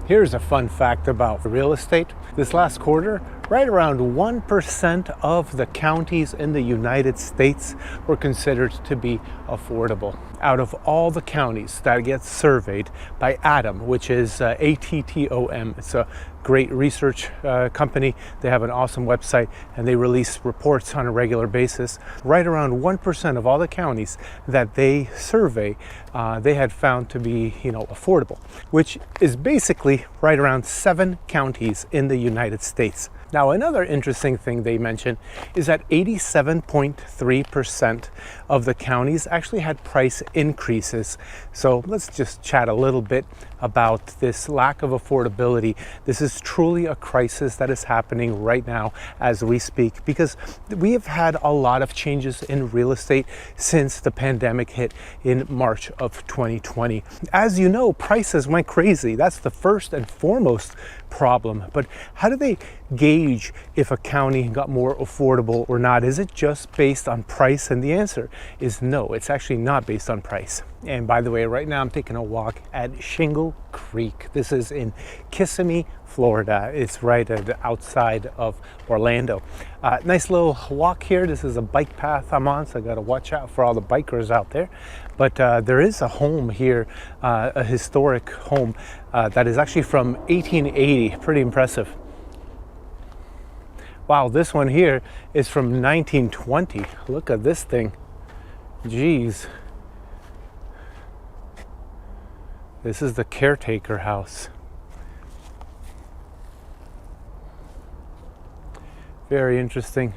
Here's a fun fact about real estate. This last quarter, right around 1% of the counties in the United States were considered to be affordable. Out of all the counties that get surveyed by ATTOM, which is ATTOM, it's a great research company. They have an awesome website and they release reports on a regular basis. Right around 1% of all the counties that they survey, they had found to be, affordable, which is basically right around 7 counties in the United States. Now, another interesting thing they mentioned is that 87.3% of the counties actually had price increases. So let's just chat a little bit about this lack of affordability. This is truly a crisis that is happening right now as we speak, because we have had a lot of changes in real estate since the pandemic hit in March of 2020. As you know, prices went crazy. That's the first and foremost problem. But how do they gauge if a county got more affordable or not? Is it just based on price? And the answer is no, it's actually not based on price. And by the way, right now I'm taking a walk at Shingle Creek. This is in Kissimmee, Florida. It's right outside of Orlando. Nice little walk here. This is a bike path I'm on, so I got to watch out for all the bikers out there. But there is a home here, a historic home that is actually from 1880. Pretty impressive. Wow, this one here is from 1920. Look at this thing. Jeez. This is the caretaker house. Very interesting.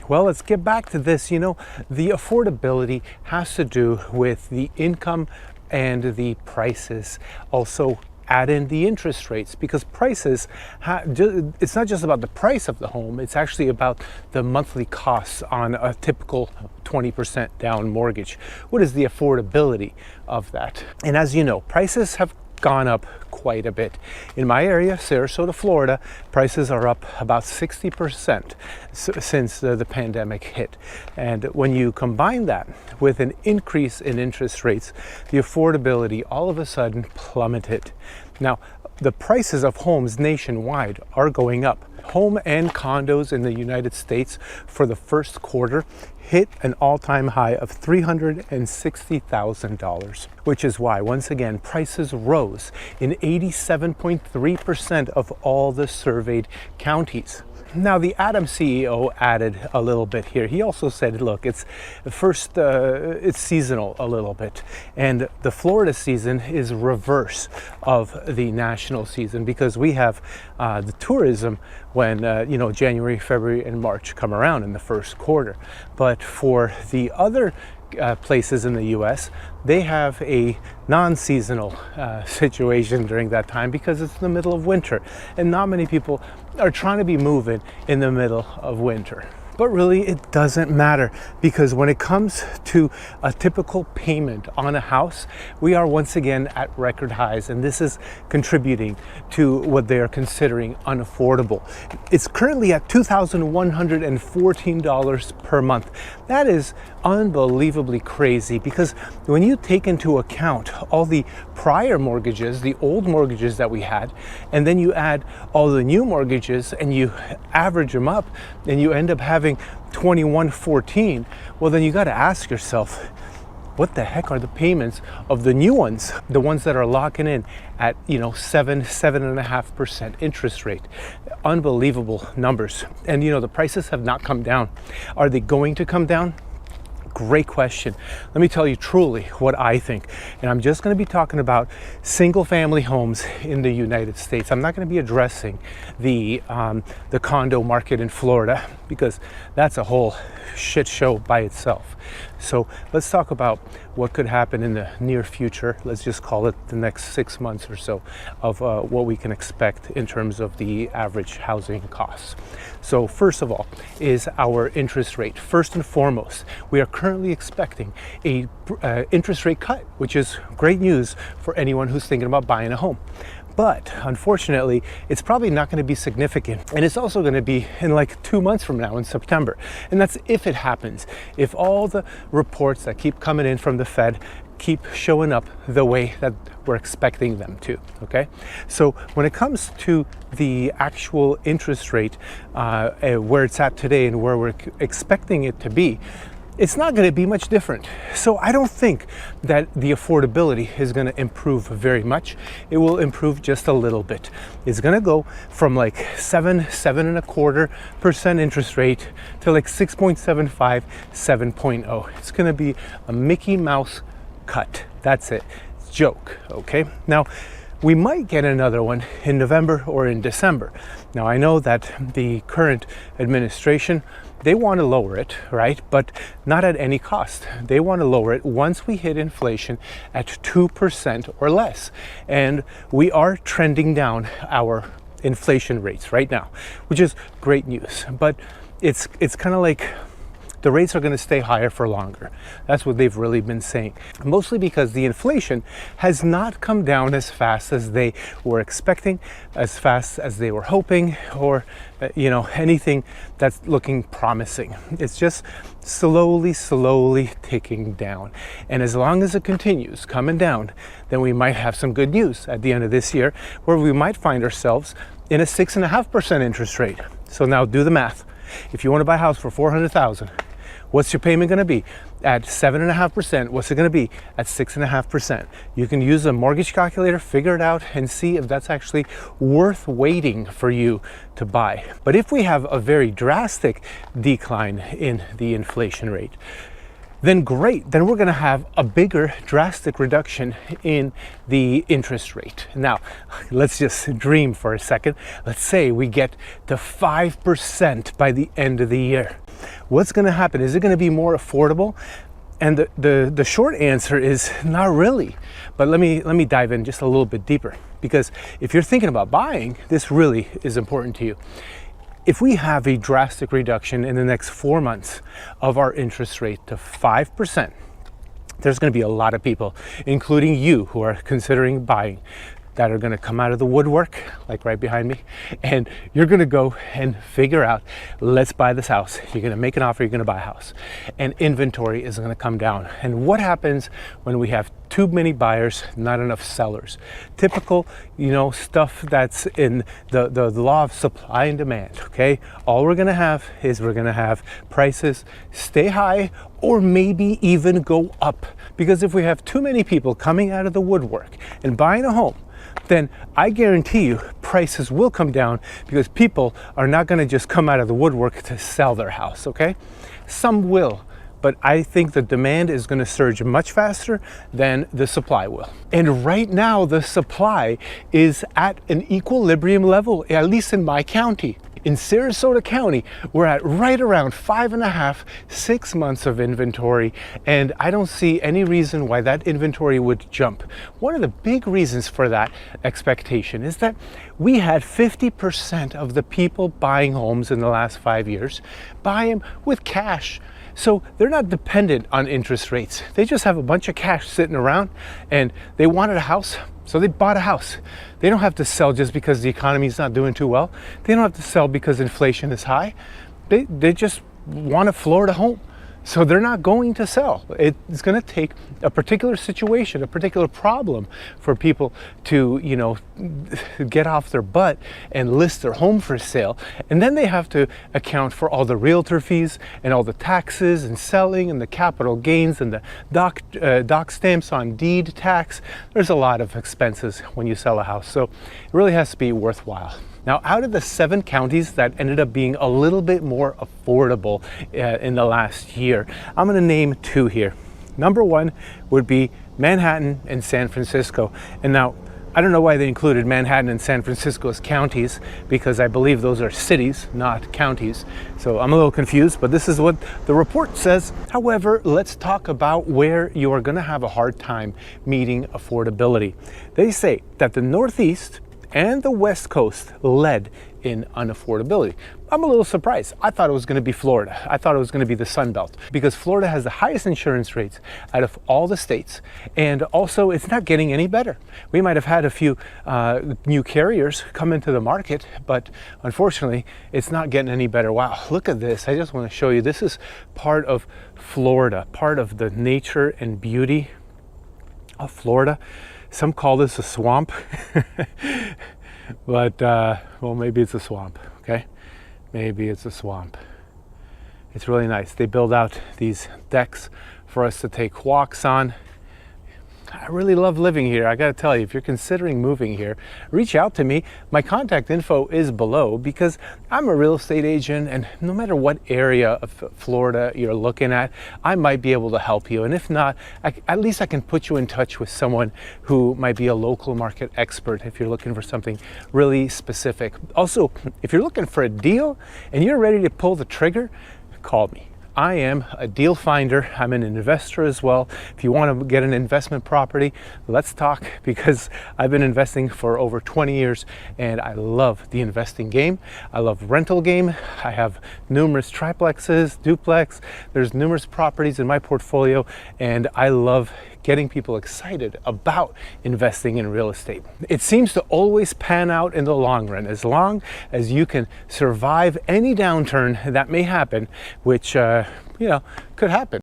Well, let's get back to this. The affordability has to do with the income and the prices. Also, add in the interest rates, because prices, it's not just about the price of the home, it's actually about the monthly costs on a typical 20% down mortgage. What is the affordability of that? And as you know, prices have gone up quite a bit. In my area, Sarasota, Florida, prices are up about 60% since the pandemic hit. And when you combine that with an increase in interest rates, the affordability all of a sudden plummeted. Now, the prices of homes nationwide are going up. Home and condos in the United States for the first quarter hit an all-time high of $360,000, which is why, once again, prices rose in 87.3% of all the surveyed counties. Now, the ATTOM CEO added a little bit here. He also said, look, it's seasonal a little bit. And the Florida season is reverse of the national season, because we have the tourism when, January, February, and March come around in the first quarter. But for the other places in the U.S., they have a non-seasonal situation during that time, because it's the middle of winter and not many people are trying to be moving in the middle of winter. But really, it doesn't matter, because when it comes to a typical payment on a house, we are once again at record highs, and this is contributing to what they are considering unaffordable. It's currently at $2,114 per month. That is unbelievably crazy, because when you take into account all the prior mortgages, the old mortgages that we had, and then you add all the new mortgages and you average them up, and you end up having $2,114, well, then you got to ask yourself, what the heck are the payments of the new ones, the ones that are locking in at 7.5% interest rate? Unbelievable numbers. And the prices have not come down. Are they going to come down? Great question. Let me tell you truly what I think. And I'm just going to be talking about single family homes in the United States. I'm not going to be addressing the condo market in Florida, because that's a whole shit show by itself. So let's talk about what could happen in the near future. Let's just call it the next 6 months or so of what we can expect in terms of the average housing costs. So first of all is our interest rate. First and foremost, we are currently expecting a interest rate cut, which is great news for anyone who's thinking about buying a home. But unfortunately, it's probably not going to be significant. And it's also going to be in like 2 months from now in September. And that's if it happens. If all the reports that keep coming in from the Fed keep showing up the way that we're expecting them to, okay? So when it comes to the actual interest rate, where it's at today and where we're expecting it to be, it's not going to be much different. So I don't think that the affordability is going to improve very much. It will improve just a little bit. It's going to go from like 7.25% interest rate to like 6.75, 7.0. It's going to be a Mickey Mouse cut. That's it. It's a joke, okay? Now, we might get another one in November or in December. Now, I know that the current administration, they want to lower it, right? But not at any cost. They want to lower it once we hit inflation at 2% or less. And we are trending down our inflation rates right now, which is great news. But it's kind of like the rates are going to stay higher for longer. That's what they've really been saying. Mostly because the inflation has not come down as fast as they were expecting, as fast as they were hoping, or anything that's looking promising. It's just slowly ticking down. And as long as it continues coming down, then we might have some good news at the end of this year, where we might find ourselves in a 6.5% interest rate. So now do the math. If you want to buy a house for $400,000, what's your payment going to be? At 7.5%, what's it going to be? At 6.5%. You can use a mortgage calculator, figure it out, and see if that's actually worth waiting for you to buy. But if we have a very drastic decline in the inflation rate, then great, then we're going to have a bigger drastic reduction in the interest rate. Now, let's just dream for a second. Let's say we get to 5% by the end of the year. What's going to happen? Is it going to be more affordable? And the short answer is not really. But let me dive in just a little bit deeper, because if you're thinking about buying, this really is important to you. If we have a drastic reduction in the next 4 months of our interest rate to 5%, there's going to be a lot of people, including you, who are considering buying, that are going to come out of the woodwork, like right behind me, and you're going to go and figure out, let's buy this house. You're going to make an offer, you're going to buy a house, and inventory is going to come down. And what happens when we have too many buyers, not enough sellers? Typical, stuff that's in the law of supply and demand, okay? All we're going to have is we're going to have prices stay high or maybe even go up. Because if we have too many people coming out of the woodwork and buying a home, then I guarantee you prices will come down, because people are not going to just come out of the woodwork to sell their house, okay? Some will, but I think the demand is going to surge much faster than the supply will. And right now, the supply is at an equilibrium level, at least in my county. In Sarasota County, we're at right around 5.5, 6 months of inventory, and I don't see any reason why that inventory would jump. One of the big reasons for that expectation is that we had 50% of the people buying homes in the last 5 years buy them with cash. So they're not dependent on interest rates. They just have a bunch of cash sitting around, and they wanted a house, so they bought a house. They don't have to sell just because the economy is not doing too well. They don't have to sell because inflation is high. They just want a Florida home. So they're not going to sell. It's going to take a particular situation, a particular problem for people to, get off their butt and list their home for sale. And then they have to account for all the realtor fees and all the taxes and selling and the capital gains and the doc stamps on deed tax. There's a lot of expenses when you sell a house. So it really has to be worthwhile. Now, out of the 7 counties that ended up being a little bit more affordable in the last year, I'm going to name 2 here. Number 1 would be Manhattan and San Francisco. And now, I don't know why they included Manhattan and San Francisco as counties, because I believe those are cities, not counties. So I'm a little confused, but this is what the report says. However, let's talk about where you are going to have a hard time meeting affordability. They say that the Northeast and the West Coast led in unaffordability. I'm a little surprised. I thought it was going to be Florida. I thought it was going to be the Sun Belt, because Florida has the highest insurance rates out of all the states, and also it's not getting any better. We might have had a few new carriers come into the market, but unfortunately it's not getting any better. Wow, look at this. I just want to show you, this is part of Florida, part of the nature and beauty. Florida. Some call this a swamp, but well, maybe it's a swamp, okay? Maybe it's a swamp. It's really nice. They build out these decks for us to take walks on. I really love living here. I gotta tell you, if you're considering moving here, reach out to me. My contact info is below because I'm a real estate agent, and no matter what area of Florida you're looking at, I might be able to help you. And if not, at least I can put you in touch with someone who might be a local market expert if you're looking for something really specific. Also, if you're looking for a deal and you're ready to pull the trigger, call me. I am a deal finder. I'm an investor as well. If you want to get an investment property, let's talk, because I've been investing for over 20 years and I love the investing game. I love rental game. I have numerous triplexes, duplex. There's numerous properties in my portfolio, and I love getting people excited about investing in real estate. It seems to always pan out in the long run, as long as you can survive any downturn that may happen, which could happen.